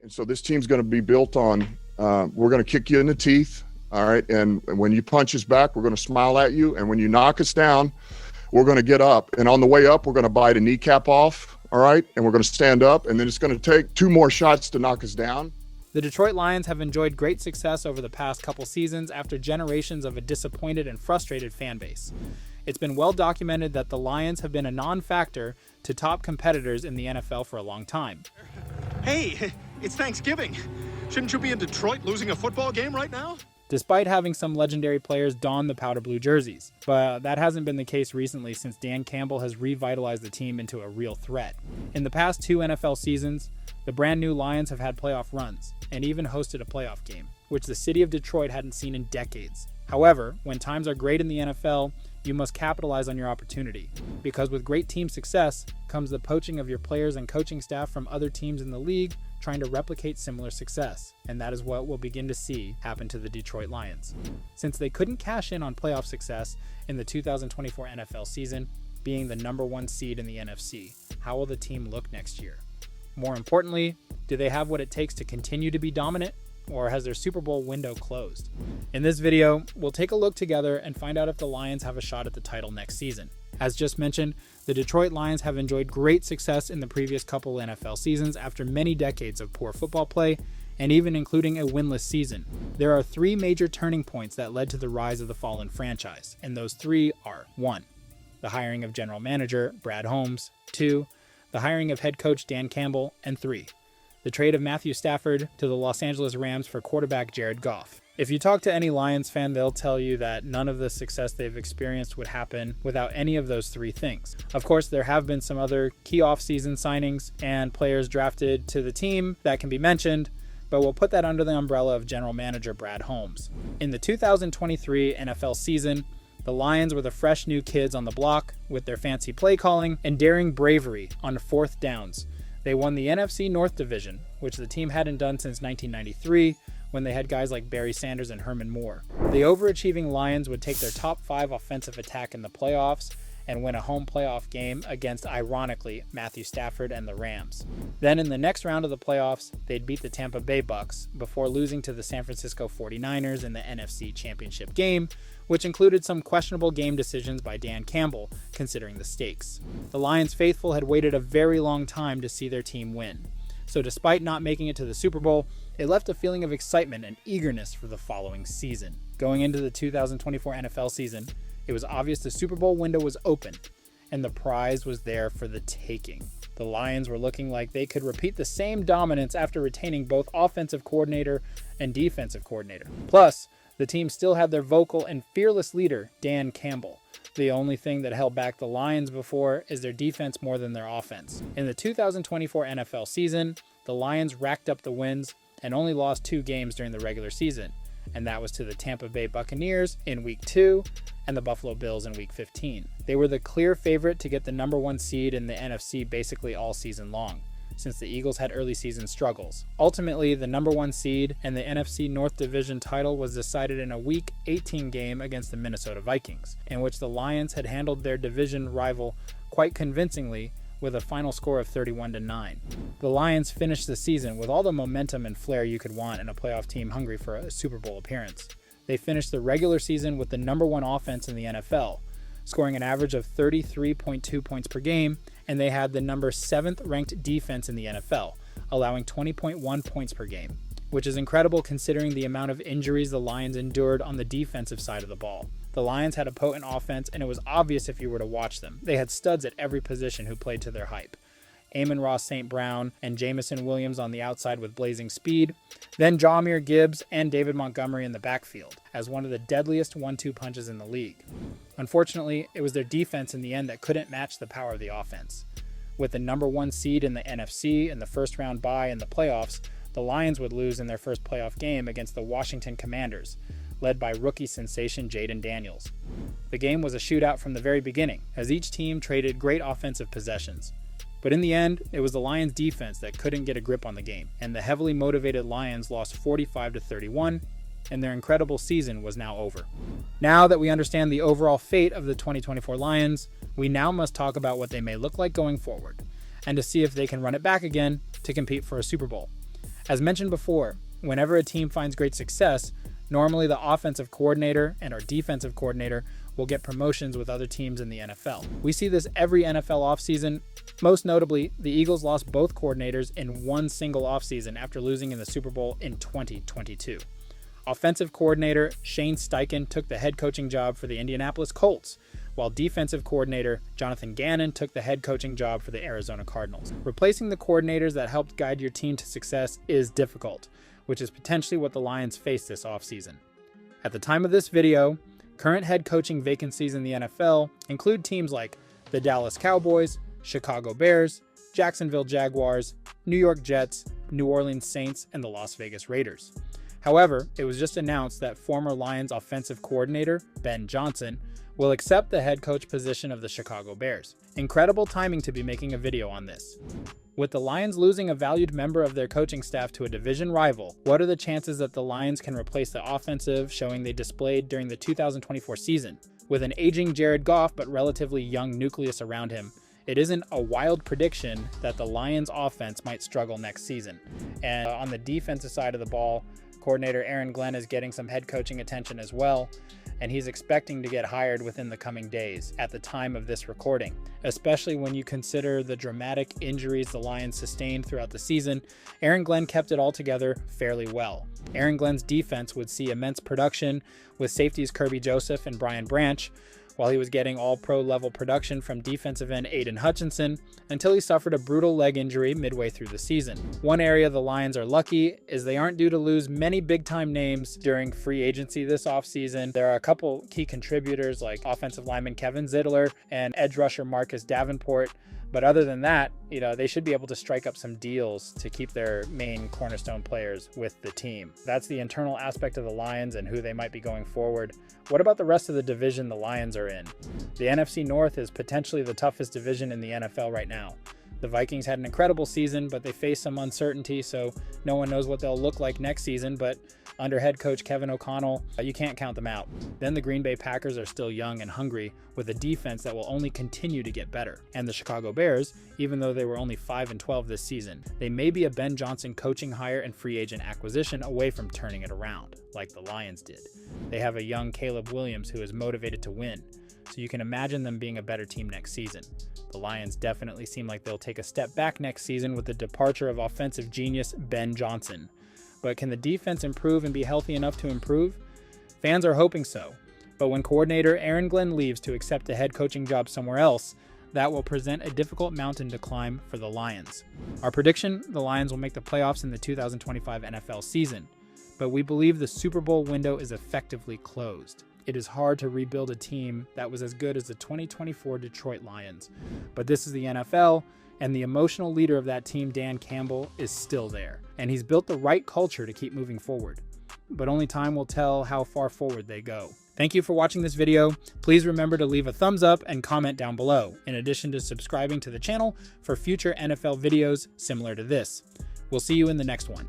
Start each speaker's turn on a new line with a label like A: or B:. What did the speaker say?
A: And so this team's going to be built on, we're going to kick you in the teeth, all right? And when you punch us back, we're going to smile at you. And when you knock us down, we're going to get up. And on the way up, we're going to bite a kneecap off, all right? And we're going to stand up. And then it's going to take 2 more shots to knock us down.
B: The Detroit Lions have enjoyed great success over the past couple seasons after generations of a disappointed and frustrated fan base. It's been well documented that the Lions have been a non-factor to top competitors in the NFL for a long time.
C: Hey, it's Thanksgiving. Shouldn't you be in Detroit losing a football game right now?
B: Despite having some legendary players don the powder blue jerseys. But that hasn't been the case recently since Dan Campbell has revitalized the team into a real threat. In the past 2 NFL seasons, the brand new Lions have had playoff runs and even hosted a playoff game, which the city of Detroit hadn't seen in decades. However, when times are great in the NFL, you must capitalize on your opportunity, because with great team success comes the poaching of your players and coaching staff from other teams in the league trying to replicate similar success, and that is what we'll begin to see happen to the Detroit Lions. Since they couldn't cash in on playoff success in the 2024 NFL season, being the number 1 seed in the NFC, how will the team look next year? More importantly, do they have what it takes to continue to be dominant, or has their Super Bowl window closed? In this video, we'll take a look together and find out if the Lions have a shot at the title next season. As just mentioned, the Detroit Lions have enjoyed great success in the previous couple NFL seasons after many decades of poor football play, and even including a winless season. There are 3 major turning points that led to the rise of the fallen franchise, and those 3 are: 1. The hiring of general manager Brad Holmes, 2. The hiring of head coach Dan Campbell, and 3. The trade of Matthew Stafford to the Los Angeles Rams for quarterback Jared Goff. If you talk to any Lions fan, they'll tell you that none of the success they've experienced would happen without any of those 3 things. Of course, there have been some other key off-season signings and players drafted to the team that can be mentioned, but we'll put that under the umbrella of general manager Brad Holmes. In the 2023 NFL season, the Lions were the fresh new kids on the block with their fancy play calling and daring bravery on 4th downs. They won the NFC North Division, which the team hadn't done since 1993, when they had guys like Barry Sanders and Herman Moore. The overachieving Lions would take their top 5 offensive attack in the playoffs and win a home playoff game against, ironically, Matthew Stafford and the Rams. Then in the next round of the playoffs, they'd beat the Tampa Bay Bucks before losing to the San Francisco 49ers in the NFC Championship game, which included some questionable game decisions by Dan Campbell, considering the stakes. The Lions faithful had waited a very long time to see their team win. So despite not making it to the Super Bowl, it left a feeling of excitement and eagerness for the following season. Going into the 2024 NFL season, it was obvious the Super Bowl window was open, and the prize was there for the taking. The Lions were looking like they could repeat the same dominance after retaining both offensive coordinator and defensive coordinator. Plus, the team still had their vocal and fearless leader, Dan Campbell. The only thing that held back the Lions before is their defense more than their offense. In the 2024 NFL season, the Lions racked up the wins and only lost 2 games during the regular season, and that was to the Tampa Bay Buccaneers in Week 2 and the Buffalo Bills in Week 15. They were the clear favorite to get the number 1 seed in the NFC basically all season long, since the Eagles had early season struggles. Ultimately, the number 1 seed and the NFC North Division title was decided in a Week 18 game against the Minnesota Vikings, in which the Lions had handled their division rival quite convincingly with a final score of 31-9. The Lions finished the season with all the momentum and flair you could want in a playoff team hungry for a Super Bowl appearance. They finished the regular season with the number 1 offense in the NFL, scoring an average of 33.2 points per game, and they had the number 7th ranked defense in the NFL, allowing 20.1 points per game, which is incredible considering the amount of injuries the Lions endured on the defensive side of the ball. The Lions had a potent offense, and it was obvious if you were to watch them. They had studs at every position who played to their hype. Amon-Ra St. Brown and Jamison Williams on the outside with blazing speed, then Jahmyr Gibbs and David Montgomery in the backfield, as one of the deadliest 1-2 punches in the league. Unfortunately, it was their defense in the end that couldn't match the power of the offense. With the number 1 seed in the NFC and the first round bye in the playoffs, the Lions would lose in their first playoff game against the Washington Commanders, led by rookie sensation Jaden Daniels. The game was a shootout from the very beginning, as each team traded great offensive possessions. But in the end, it was the Lions' defense that couldn't get a grip on the game, and the heavily motivated Lions lost 45-31, and their incredible season was now over. Now that we understand the overall fate of the 2024 Lions, we now must talk about what they may look like going forward, and to see if they can run it back again to compete for a Super Bowl. As mentioned before, whenever a team finds great success, normally the offensive coordinator and our defensive coordinator will get promotions with other teams in the NFL. We see this every NFL offseason. Most notably, the Eagles lost both coordinators in one single offseason after losing in the Super Bowl in 2022. Offensive coordinator Shane Steichen took the head coaching job for the Indianapolis Colts, while defensive coordinator Jonathan Gannon took the head coaching job for the Arizona Cardinals. Replacing the coordinators that helped guide your team to success is difficult, which is potentially what the Lions face this offseason. At the time of this video, current head coaching vacancies in the NFL include teams like the Dallas Cowboys, Chicago Bears, Jacksonville Jaguars, New York Jets, New Orleans Saints, and the Las Vegas Raiders. However, it was just announced that former Lions offensive coordinator Ben Johnson will accept the head coach position of the Chicago Bears. Incredible timing to be making a video on this. With the Lions losing a valued member of their coaching staff to a division rival, what are the chances that the Lions can replace the offensive showing they displayed during the 2024 season? With an aging Jared Goff but relatively young nucleus around him, it isn't a wild prediction that the Lions offense might struggle next season. And on the defensive side of the ball, coordinator Aaron Glenn is getting some head coaching attention as well, and he's expecting to get hired within the coming days at the time of this recording, especially when you consider the dramatic injuries the Lions sustained throughout the season. Aaron Glenn kept it all together fairly well. Aaron Glenn's defense would see immense production with safeties Kirby Joseph and Brian Branch, while he was getting all-pro level production from defensive end Aiden Hutchinson until he suffered a brutal leg injury midway through the season. One area the Lions are lucky is they aren't due to lose many big-time names during free agency this offseason. There are a couple key contributors like offensive lineman Kevin Zidler and edge rusher Marcus Davenport. But other than that, they should be able to strike up some deals to keep their main cornerstone players with the team. That's the internal aspect of the Lions and who they might be going forward. What about the rest of the division the Lions are in? The NFC North is potentially the toughest division in the NFL right now. The Vikings had an incredible season, but they face some uncertainty, so no one knows what they'll look like next season, but under head coach Kevin O'Connell, you can't count them out. Then the Green Bay Packers are still young and hungry with a defense that will only continue to get better. And the Chicago Bears, even though they were only 5-12 this season, they may be a Ben Johnson coaching hire and free agent acquisition away from turning it around, like the Lions did. They have a young Caleb Williams who is motivated to win, so you can imagine them being a better team next season. The Lions definitely seem like they'll take a step back next season with the departure of offensive genius Ben Johnson. But can the defense improve and be healthy enough to improve? Fans are hoping so. But when coordinator Aaron Glenn leaves to accept a head coaching job somewhere else, that will present a difficult mountain to climb for the Lions. Our prediction, the Lions will make the playoffs in the 2025 NFL season. But we believe the Super Bowl window is effectively closed. It is hard to rebuild a team that was as good as the 2024 Detroit Lions. But this is the NFL, and the emotional leader of that team, Dan Campbell, is still there. And he's built the right culture to keep moving forward. But only time will tell how far forward they go. Thank you for watching this video. Please remember to leave a thumbs up and comment down below, in addition to subscribing to the channel for future NFL videos similar to this. We'll see you in the next one.